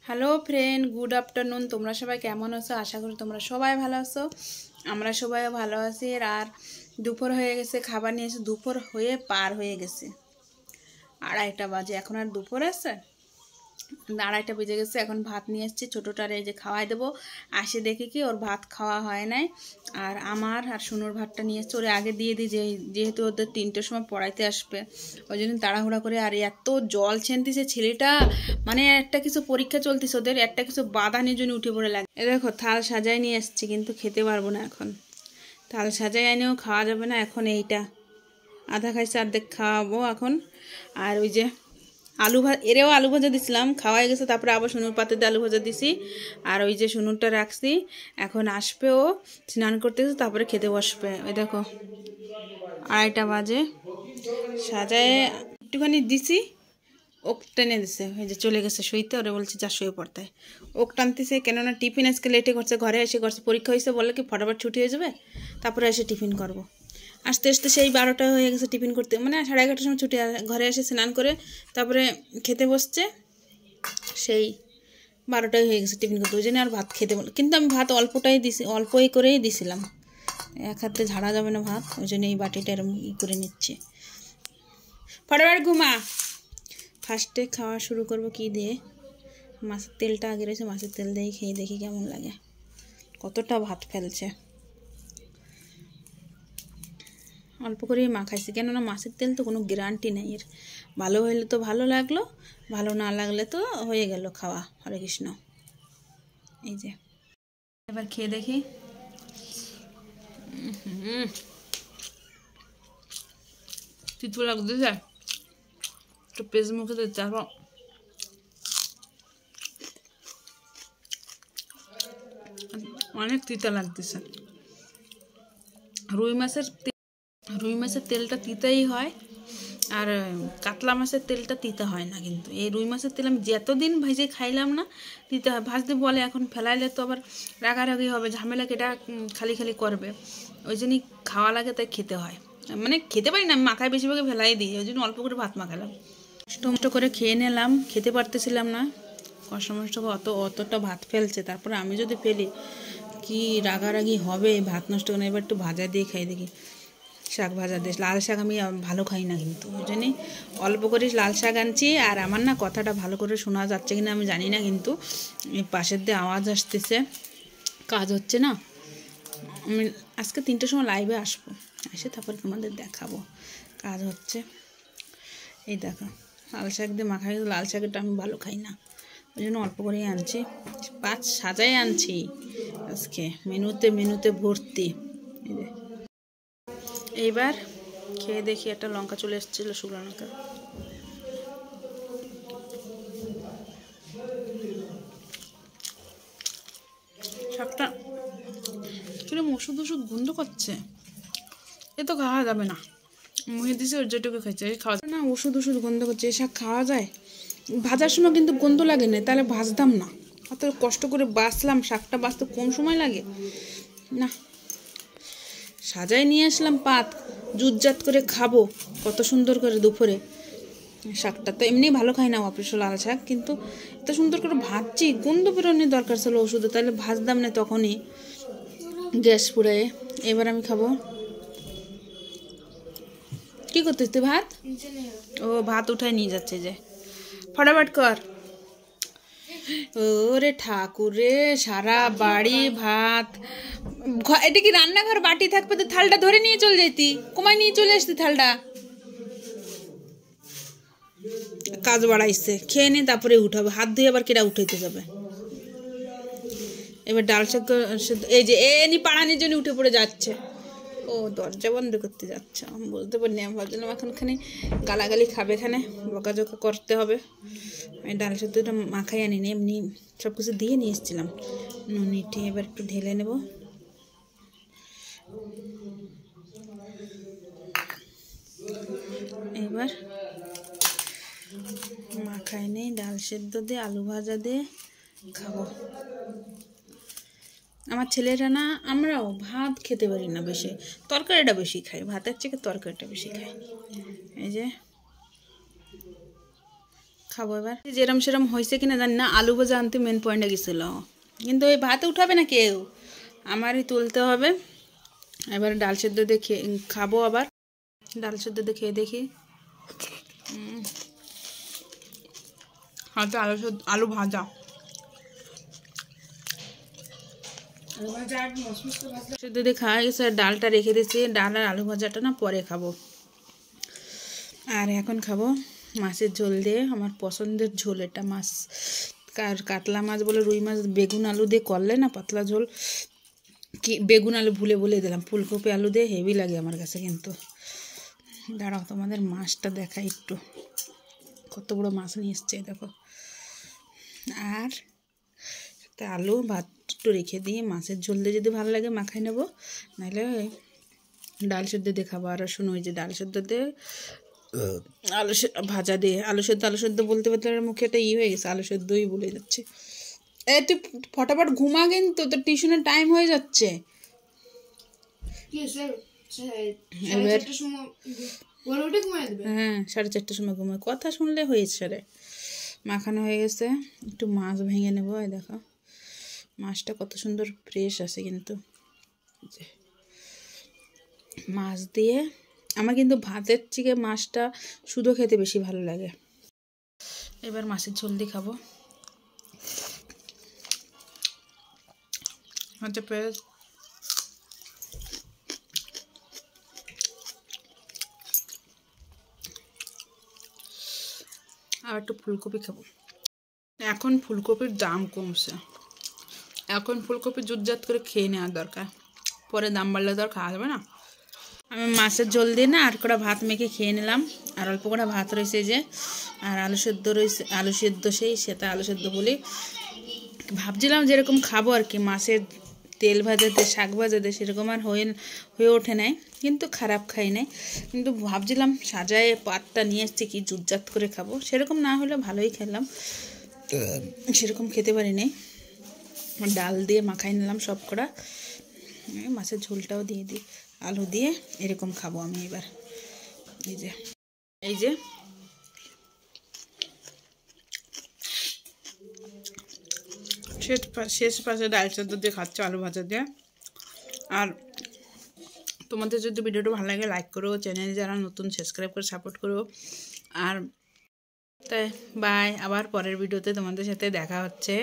Hello friend, good afternoon. তোমরা সবাই কেমন আছো? আশা করি তোমরা সবাই ভালো আছো। আমরা সবাই ভালো আছি। আর দুপুর হয়ে গেছে, খাবার নিয়ে এসে দুপুর হয়ে পার হয়ে গেছে, 2:30 বাজে। এখন আর দুপুর আছে, 2:30 বেজে গেছে। এখন ভাত নিয়ে এসেছি ছোটোটার, এই যে খাওয়াই দেবো। আসে দেখি কি ওর ভাত খাওয়া হয় নাই, আর আমার আর সোনুর ভাতটা নিয়ে এসছে। ওরে আগে দিয়ে দিই, যেহেতু ওদের 3টের সময় পড়াইতে আসবে, ওই জন্য তাড়াহুড়া করে। আর এত জল ছেনতেছে ছেলেটা, মানে একটা কিছু পরীক্ষা চলতেছে ওদের, একটা কিছু বাধা নিয়ে জন্য উঠে পড়ে লাগে। এ দেখো থাল সাজাই নিয়ে এসছি, কিন্তু খেতে পারবো না এখন। থাল সাজাই এনেও খাওয়া যাবে না এখন। এইটা আধা খাইছে, অর্ধেক খাওয়াবো এখন। আর ওই যে এরেও আলু ভাজা দিছিলাম, খাওয়াই গেছে। তারপরে আবার সোনুর পাতে দিয়ে আলু ভাজা দিছি। আর ওই যে সোনুরটা রাখছি, এখন আসবে ও, স্নান করতেছে, তারপরে খেতে বসবে। ওই দেখো 2:30 বাজে, সাজায় একটুখানি দিছি, ওক টেনে দিছে। ওই যে চলে গেছে শুইতে, ওরে বলছে যা শুয়ে পড়তে। ওক টানতেছে, কেননা টিফিন আজকে লেটে করছে, ঘরে এসে করছে, পরীক্ষা হয়েছে, বলে কি ফটাফট ছুটি হয়ে যাবে, তারপরে এসে টিফিন করব। আস্তে আস্তে সেই 12টা হয়ে গেছে টিফিন করতে, মানে 11:30টার সময় ছুটি। ঘরে এসে স্নান করে তারপরে খেতে বসছে, সেই 12টাই হয়ে গেছে টিফিন করতে। ওই জন্য আর ভাত খেতে বল, কিন্তু আমি ভাত অল্পটাই দিছি, অল্পই করেই দিছিলাম। এক হাতে ঝাড়া যাবে না ভাত, ওই জন্য এই বাটিটা এরকম করে নিচ্ছে। ফটাফট ঘুমা। ফার্স্টে খাওয়া শুরু করব কি দিয়ে, মাছের তেলটা আগে রয়েছে, মাছের তেল দিয়ে খেয়ে দেখি কেমন লাগে। কতটা ভাত ফেলছে, অল্প করেই মাখাইছি, কেননা মাছের তেল তো কোনো গ্যারান্টি নেই এর। ভালো হলে তো ভালো লাগলো, ভালো না লাগলে তো হয়ে গেল খাওয়া। হরে কৃষ্ণ। এই যে এবার খেয়ে দেখি। তিতো লাগতেছে, একটু পেঁয়াজ মুখে দিতে, তারপর অনেক তিতা লাগতেছে। রুই মাছের তেলটা তিতাই হয়, আর কাতলা মাছের তেলটা তিতা হয় না। কিন্তু এই রুই মাছের তেল আমি যতদিন ভেজে খাইলাম না, তিতা হয়। ভাজতে বলে এখন ফেলাইলে তো আবার রাগারাগি হবে, ঝামেলা কেটা খালি খালি করবে, ওই জন্যই খাওয়া লাগে, তাই খেতে হয়। মানে খেতে পারি না আমি, মাখায় বেশিরভাগে ফেলাই দিই, ওই জন্য অল্প করে ভাত মাখালাম। কষ্ট করে খেয়ে নিলাম, খেতে পারতেছিলাম না, কষ্ট অতটা ভাত ফেলছে, তারপরে আমি যদি ফেলি কি রাগারাগি হবে, ভাত নষ্ট করে। এবার একটু ভাজা দিয়ে খাই দেখি, শাক ভাজা দিয়ে। লাল শাক আমি ভালো খাই না, কিন্তু ওই জন্যই অল্প করে লাল শাক আনছি। আর আমার না কথাটা ভালো করে শোনা যাচ্ছে কিনা আমি জানি না, কিন্তু এই পাশের দিয়ে আওয়াজ আসতেছে, কাজ হচ্ছে না। আমি আজকে 3টের সময় লাইভে আসবো, এসে তারপরে তোমাদের দেখাবো কাজ হচ্ছে। এই দেখো লাল শাক দিয়ে মাখাই, লাল শাকটা আমি ভালো খাই না, ওই জন্য অল্প করেই আনছি। 5 সাজাই আনছি আজকে, মেনুতে ভর্তি। এই যে এইবার খেয়ে দেখি। একটা লঙ্কা চলে এসেছিলো, শুকনো লঙ্কা। শাকটা কিরকম ওষুধ গন্ধ করছে, এ তো খাওয়া যাবে না। মুখে দিছে, ওর যেটুকু খাইছে খাওয়া না, ওষুধ গন্ধ করছে। এই শাক খাওয়া যায়? ভাজার সময় কিন্তু গন্ধ লাগে না, তাহলে ভাজতাম না। অত কষ্ট করে বাছলাম, শাকটা বাছতে কম সময় লাগে না। সাজাই নিয়ে আসলাম পাত, জুতজাত করে খাবো কত সুন্দর করে দুপুরে। শাকটা তো এমনি ভালো খাই না, অফিস লাল শাক, কিন্তু এত সুন্দর করে ভাজছি, গন্ধ বেরোনোর দরকার ছিল ওষুধে, তাহলে ভাজতাম না তখনই, গ্যাস পুড়ে। এবার আমি খাবো। কি করতেছ তুই? ভাত? ও ভাত উঠায় নিয়ে যাচ্ছে, যে ফটাফট কর। ওরে ঠাকুর রে, সারা বাড়ি ভাত। এটা কি রান্নাঘর? বাটি থাকবে তো থালটা ধরে নিয়ে চলে যেতি, কমায় নিয়ে চলে আসতি থালটা। কাজ বাড়াইছে, খেয়ে নি তারপরে উঠাবে, হাত ধুয়ে আবার কেটা উঠাইতে যাবে। এবার ডাল শাক, এই যে এনি পাড়ানির জন্য উঠে পড়ে যাচ্ছে। ও দরজা বন্ধ করতে যাচ্ছে, আমি বুঝতে পারিনি। আমি ভাবছিলাম এখনখানে গালাগালি খাবে, এখানে বকাঝকা করতে হবে। আমি ডাল সেদ্ধটা মাখাই আনিনি, এমনি সব কিছু দিয়ে নিয়ে এসেছিলাম নুনিটি। এবার একটু ঢেলে নেব। এবার মাখাই নেই, ডাল সেদ্ধ দিয়ে আলু ভাজা দিয়ে খাবো। আমার ছেলেরা না, আমরাও ভাত খেতে পারি না বেশি, তরকারিটা বেশি খাই, ভাতের থেকে তরকারিটা বেশি খাই। এই যে খাবো এবার যেরম সেরম হয়েছে কিনা জানি না। আলু ভাজা আনতে মেন পয়েন্টে গেছিল, কিন্তু ওই ভাত উঠাবে না কেউ, আমারই তুলতে হবে। এবার ডাল সেদ্ধ দিয়ে খাবো। আবার ডাল সেদ্ধ দিয়ে খেয়ে দেখি। হয়তো আলু ভাজা সেদ্ধ দিয়ে খাওয়া গেছে। আর ডালটা রেখে দিয়েছি, ডাল আর আলু ভাজাটা না পরে খাবো। আর এখন খাবো মাছের ঝোল দিয়ে, আমার পছন্দের ঝোল এটা। মাছ কাতলা মাছ বলে, রুই মাছ বেগুন আলু দিয়ে করলে না পাতলা ঝোল, কি বেগুন আলু বলে দিলাম, ফুলকপি আলু দিয়ে হেভি লাগে আমার কাছে। কিন্তু দাঁড়াও তোমাদের মাছটা দেখা একটু, কত বড় মাছ নিয়ে এসছে দেখো। আর একটা আলু ভাত একটু রেখে দিয়ে মাছের ঝোল দিয়ে যদি ভালো লাগে মাখাই নেবো, নাহলে ডাল সেদ্ধ দিয়ে খাবো। আর শুনো, ওই যে ডাল সেদ্ধ দিয়ে আলু ভাজা দিয়ে আলু সেদ্ধ বলতে বলতে মুখে একটা হয়ে গেছে, আলু সেদ্ধই বলে যাচ্ছে। তুই ফটাফট ঘুমা, কিন্তু তোর টিউশনের টাইম হয়ে যাচ্ছে। হ্যাঁ 4:30টার সময় ঘুমায়, কথা শুনলে হয়েছে রে। মাখানো হয়ে গেছে, একটু মাছ ভেঙে নেবো। এই দেখো মাছটা কত সুন্দর ফ্রেশ আছে। কিন্তু মাছ দিয়ে আমার কিন্তু ভাতের থেকে মাছটা শুধু খেতে বেশি ভালো লাগে। এবার মাছের ঝোল দিয়ে খাবো। হচ্ছে পেঁয়াজ আর একটু ফুলকপি খাবো। এখন ফুলকপির দাম কমছে, এখন ফুলকপি জুতজাত করে খেয়ে নেওয়ার দরকার, পরে দাম বাড়লে তো আর খাওয়া যাবে না। আমি মাছের ঝোল দিয়ে না আর কটা ভাত মেখে খেয়ে নিলাম। আর অল্প কটা ভাত রয়েছে যে, আর আলু সেদ্ধ রয়েছে, আলু সেদ্ধ সেটা আলু সেদ্ধ বলি। ভাবছিলাম যেরকম খাবো আর কি, মাছের তেল ভাজাতে শাক ভাজাতে, সেরকম আর হয়ে ওঠে নাই, কিন্তু খারাপ খাই নাই। কিন্তু ভাবছিলাম সাজায় পাতটা নিয়ে এসছে কি জুতজাত করে খাবো, সেরকম না হলে ভালোই খেলাম, সেরকম খেতে পারিনি। ডাল দিয়ে মাখাই নিলাম সব কটা, মাছের ঝোলটাও দিয়ে দিই আলু দিয়ে, এরকম খাবো আমি এবার। এই যে শেষ পাশে ডাল সেদ্ধ দিয়ে খাচ্ছ আলু ভাজা দিয়ে। আর তোমাদের যদি ভিডিওটা ভালো লাগে লাইক করো, চ্যানেলে যারা নতুন সাবস্ক্রাইব করে সাপোর্ট করো। আর তাই বাই, আবার পরের ভিডিওতে তোমাদের সাথে দেখা হচ্ছে।